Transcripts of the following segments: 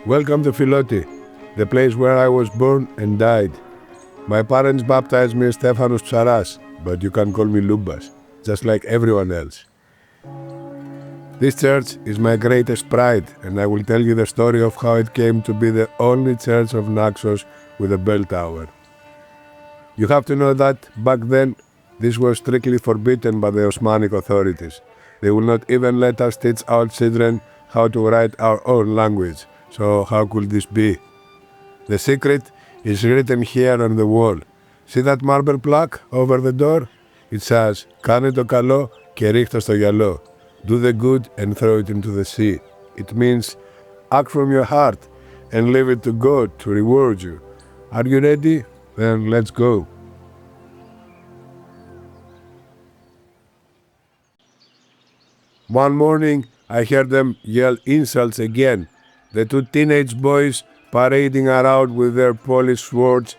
Welcome to Philoti, the place where I was born and died. My parents baptized me Stephanos Psaras, but you can call me Loumbas, just like everyone else. This church is my greatest pride, and I will tell you the story of how it came to be the only church of Naxos with a bell tower. You have to know that back then, this was strictly forbidden by the Osmanic authorities. They will not even let us teach our children how to write our own language. So how could this be? The secret is written here on the wall. See that marble plaque over the door? It says, "Κάνε το καλό και ρίχτω στο γυαλό." Do the good and throw it into the sea. It means, act from your heart and leave it to God to reward you. Are you ready? Then let's go. One morning, I heard them yell insults again. The two teenage boys parading around with their polished swords.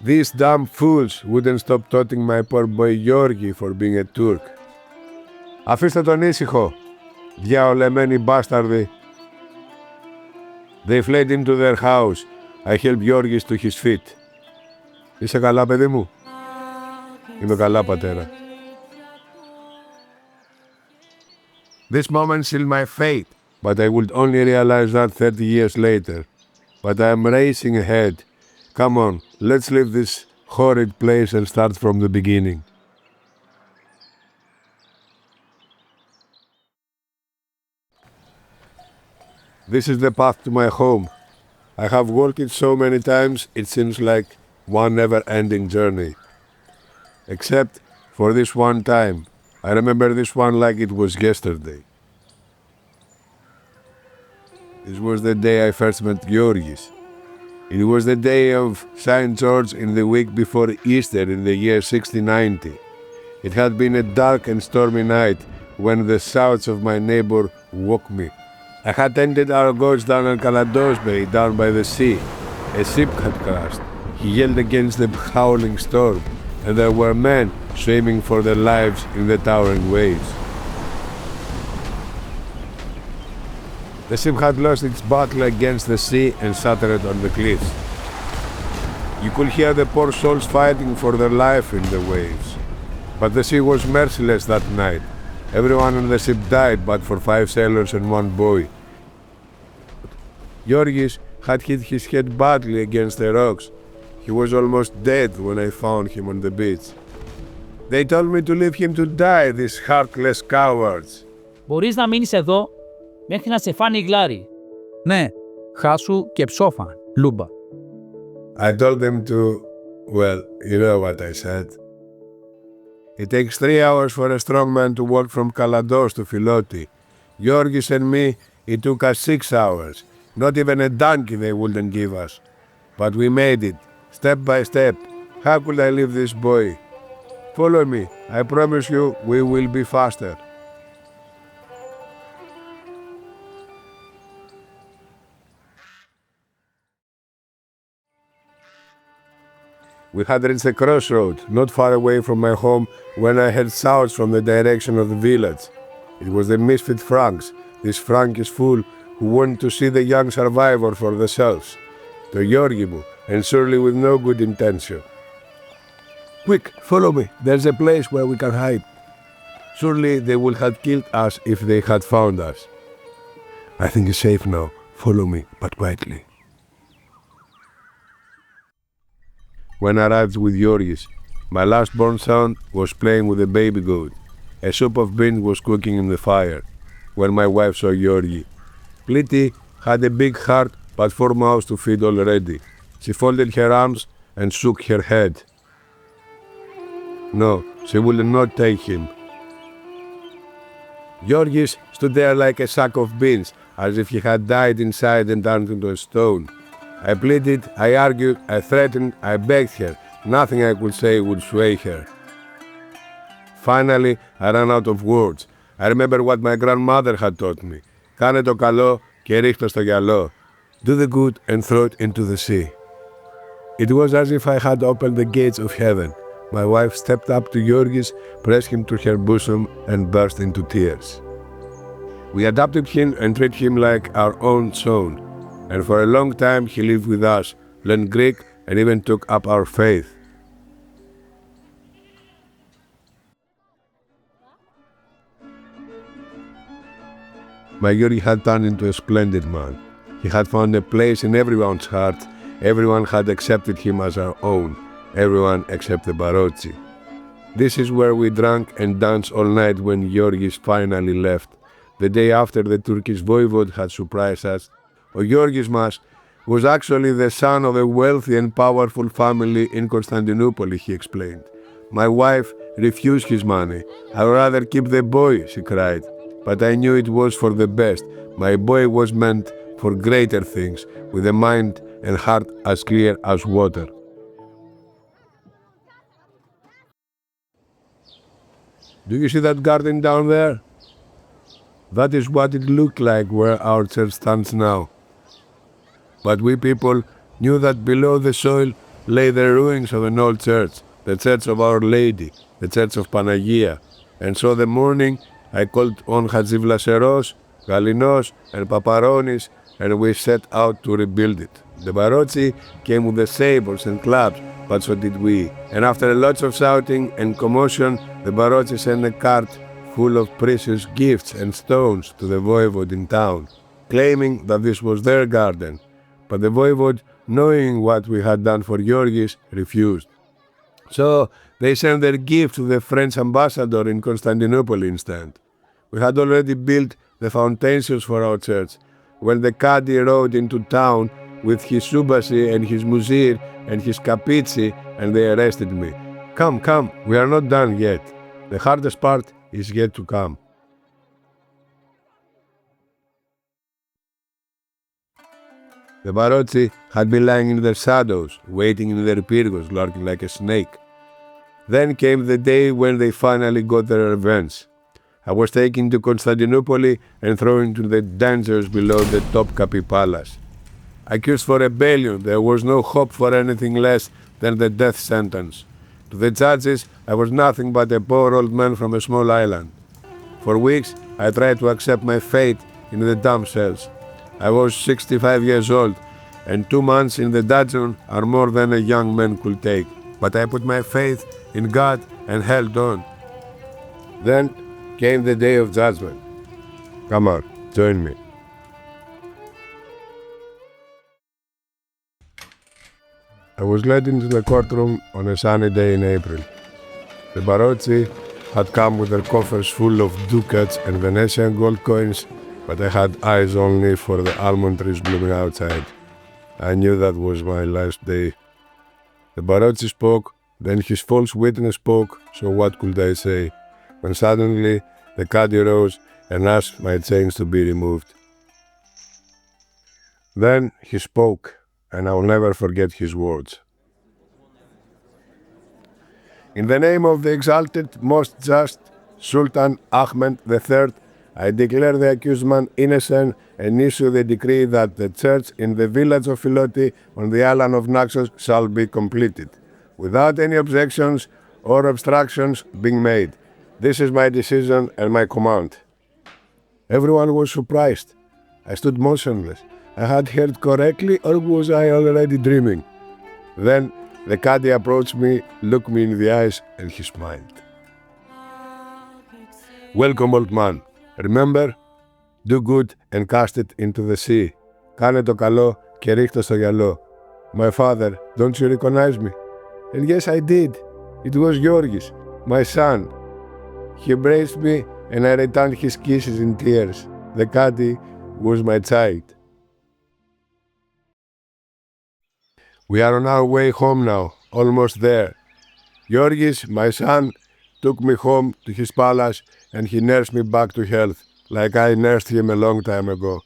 These damn fools wouldn't stop taunting my poor boy Georgi for being a Turk. Αφήστε τον ήσυχο, διαολεμένοι μπάσταρδοι. They fled into their house. I helped Georgis to his feet. Είσαι καλά, παιδί μου? Είμαι καλά, πατέρα. This moment sealed my fate, but I would only realize that 30 years later. But I am racing ahead. Come on, let's leave this horrid place and start from the beginning. This is the path to my home. I have walked it so many times, it seems like one never-ending journey. Except for this one time. I remember this one like it was yesterday. This was the day I first met Georgis. It was the day of St. George in the week before Easter in the year 1690. It had been a dark and stormy night when the shouts of my neighbor woke me. I had ended our gorge down on Kalados Bay, down by the sea. A ship had crashed. He yelled against the howling storm, and there were men swimming for their lives in the towering waves. The ship had lost its battle against the sea and shattered on the cliffs. You could hear the poor souls fighting for their life in the waves. But the sea was merciless that night. Everyone on the ship died but for 5 sailors and 1 boy. Georgis had hit his head badly against the rocks. He was almost dead when I found him on the beach. They told me to leave him to die, these heartless cowards. Μπορείς να μείνεις εδώ μέχρι να σε φάνει η γλάρη. Ναι, χάσου και ψόφα, Λούμπα. I told them to, well, you know what I said. It takes 3 hours for a strong man to walk from Kalados to Philoti. Georgis and me, it took us 6 hours. Not even a donkey they wouldn't give us. But we made it, step by step. How could I leave this boy? Follow me. I promise you we will be faster. We had reached a crossroad, not far away from my home, when I heard shouts from the direction of the village. It was the misfit Franks, this Frankish fool who wanted to see the young survivor for themselves. To Georgiou, and surely with no good intention. Quick, follow me. There's a place where we can hide. Surely they would have killed us if they had found us. I think it's safe now. Follow me, but quietly. When I arrived with Georgis, my last-born son was playing with a baby goat. A soup of beans was cooking in the fire. When my wife saw Georgi, Pliti had a big heart but 4 mouths to feed already. She folded her arms and shook her head. No, she would not take him. Georgis stood there like a sack of beans, as if he had died inside and turned into a stone. I pleaded, I argued, I threatened, I begged her. Nothing I could say would sway her. Finally, I ran out of words. I remember what my grandmother had taught me. Κάνε το καλό και ρίχτω στο γυαλό. Do the good and throw it into the sea. It was as if I had opened the gates of heaven. My wife stepped up to Georgis, pressed him to her bosom, and burst into tears. We adopted him and treated him like our own son. and for a long time he lived with us, learned Greek, and even took up our faith. My Yuri had turned into a splendid man. He had found a place in everyone's heart. Everyone had accepted him as our own. Everyone except the Barocci. This is where we drank and danced all night when Georgis finally left. The day after the Turkish voivode had surprised us. O Georgis Mas was actually the son of a wealthy and powerful family in Constantinople, he explained. My wife refused his money. I'd rather keep the boy, she cried. But I knew it was for the best. My boy was meant for greater things, with a mind and heart as clear as water. Do you see that garden down there? That is what it looked like where our church stands now. But we people knew that below the soil lay the ruins of an old church, the church of Our Lady, the church of Panagia. And so the morning I called on Hatzivilaseros, Galinos, and Paparonis, and we set out to rebuild it. The Barocci came with the sabres and clubs, but so did we. And after lots of shouting and commotion, the Barocci sent a cart full of precious gifts and stones to the voivode in town, claiming that this was their garden. But the voivode, knowing what we had done for Georgis, refused. So they sent their gift to the French ambassador in Constantinople instead. We had already built the foundations for our church when the Cadi rode into town with his subasi and his muzir and his capizi, and they arrested me. Come, we are not done yet. The hardest part is yet to come. The Barocci had been lying in their shadows, waiting in their pyrgos, lurking like a snake. Then came the day when they finally got their revenge. I was taken to Constantinople and thrown into the dangers below the Topkapi Palace. Accused for rebellion, there was no hope for anything less than the death sentence. To the judges, I was nothing but a poor old man from a small island. For weeks, I tried to accept my fate in the damp cells. I was 65 years old, and 2 months in the dungeon are more than a young man could take. But I put my faith in God and held on. Then came the day of judgment. Come on, join me. I was led into the courtroom on a sunny day in April. The Barocci had come with their coffers full of ducats and Venetian gold coins, but I had eyes only for the almond trees blooming outside. I knew that was my last day. The Barocci spoke, then his false witness spoke, so what could I say? When suddenly the Cadi rose and asked my chains to be removed. Then he spoke, and I will never forget his words. In the name of the exalted, most just Sultan Ahmed III, I declare the accused man innocent and issue the decree that the church in the village of Philoti on the island of Naxos shall be completed, without any objections or obstructions being made. This is my decision and my command. Everyone was surprised. I stood motionless. I had heard correctly, or was I already dreaming? Then the Cadi approached me, looked me in the eyes, and he smiled. Welcome, old man. Remember, do good and cast it into the sea. Κάνε το καλό και ρίχτω στο γυαλό. My father, don't you recognize me? And yes, I did. It was Georgis, my son. He embraced me and I returned his kisses in tears. The Cadi was my child. We are on our way home now, almost there. Georgis, my son, took me home to his palace and he nursed me back to health, like I nursed him a long time ago.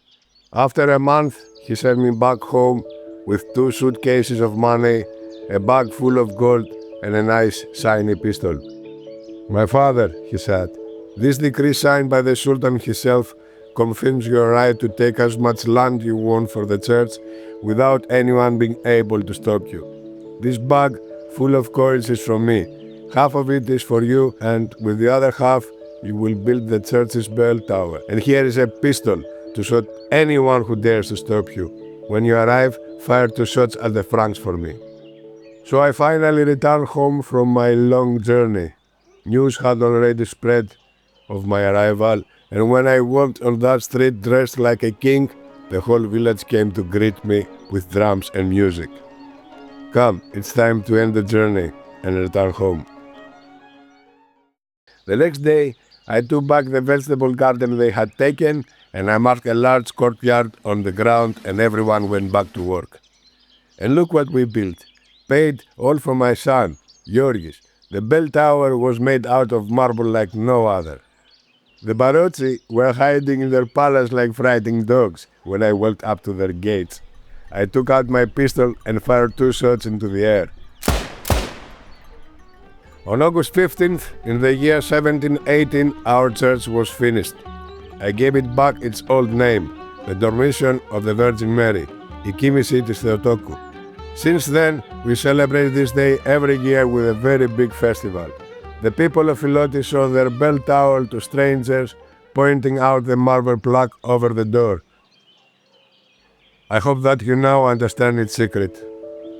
After a month, he sent me back home with 2 suitcases of money, a bag full of gold, and a nice shiny pistol. My father, he said, this decree signed by the Sultan himself confirms your right to take as much land you want for the church without anyone being able to stop you. This bag full of coins is from me. Half of it is for you, and with the other half, you will build the church's bell tower. And here is a pistol to shoot anyone who dares to stop you. When you arrive, fire 2 shots at the Franks for me. So I finally returned home from my long journey. News had already spread of my arrival, and when I walked on that street dressed like a king, the whole village came to greet me with drums and music. Come, it's time to end the journey and return home. The next day, I took back the vegetable garden they had taken, and I marked a large courtyard on the ground, and everyone went back to work. And look what we built. Paid all for my son, Georgis. The bell tower was made out of marble like no other. The Barocci were hiding in their palace like frightened dogs when I walked up to their gates. I took out my pistol and fired 2 shots into the air. On August 15th, in the year 1718, our church was finished. I gave it back its old name, the Dormition of the Virgin Mary, Ikimisi της Θεοτόκου. Since then, we celebrate this day every year with a very big festival. The people of Philoti show their bell tower to strangers, pointing out the marble plaque over the door. I hope that you now understand its secret.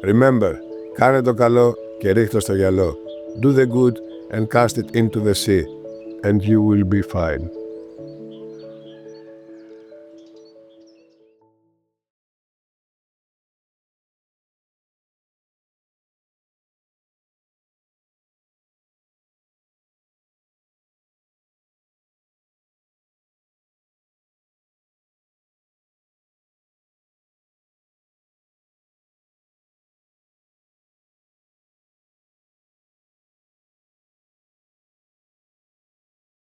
Remember, κάνε το καλό και ρίχτω στο γυαλό. Do the good and cast it into the sea, and you will be fine.